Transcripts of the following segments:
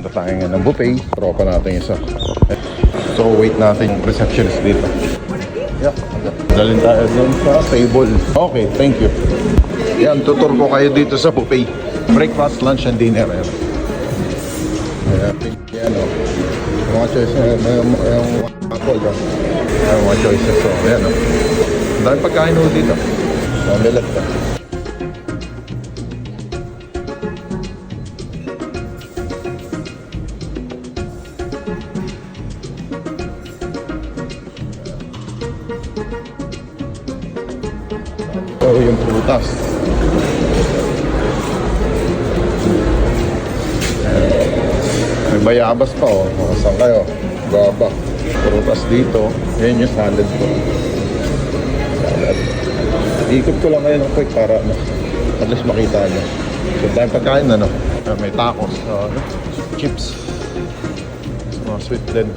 Punta tayo nga ng buffet. Tropa natin isa. So wait natin yung receptionist dito. Yeah. Dalhin tayo doon sa table. Okay, thank you. Yan, tutur ko kayo dito sa buffet. Breakfast, lunch, and dinner. Ayan. Yan o. Mga choices. Yung apple. Ayan, mga choices. So, ayan o. Dahil pagkain ho dito. Mamilat ka. So, yung prutas. May bayabas pa oh. Saan kayo? Baba. Prutas dito. Yan yung salad ko. Salad. Ikot ko lang ngayon ng quick para at least makita nyo. So, dahil pagkain na no. May tacos. Chips. Mga sweet din.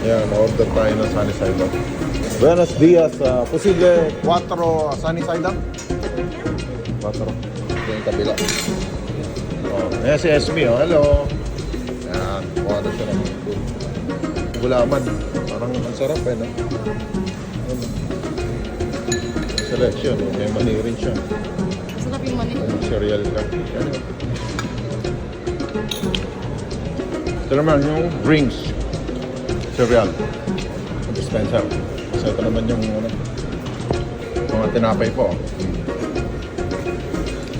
Yan, order tayo ng sunny side up. Buenos dias, posible 4 sunny side up? 4. Ito yung kabila. Ayan si Esme, oh. Hello. Yan, kuha na siya ng gulaman. Parang ang sarap no? Selection, oh. May mani rin siya. Masarap yung mani. Cereal ka. Yan, oh. Ito naman yung drinks. Cereal. Dispenser. Kasi ito naman yung mga tinapay po.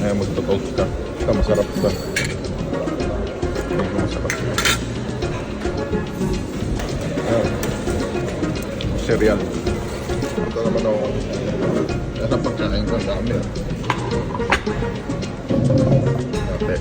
Ngayon magto-toast ka. Ito masarap ito. Ito masarap ito. Cereal. Ito naman ako. Yan ang pagkain ko. Dami. Ate.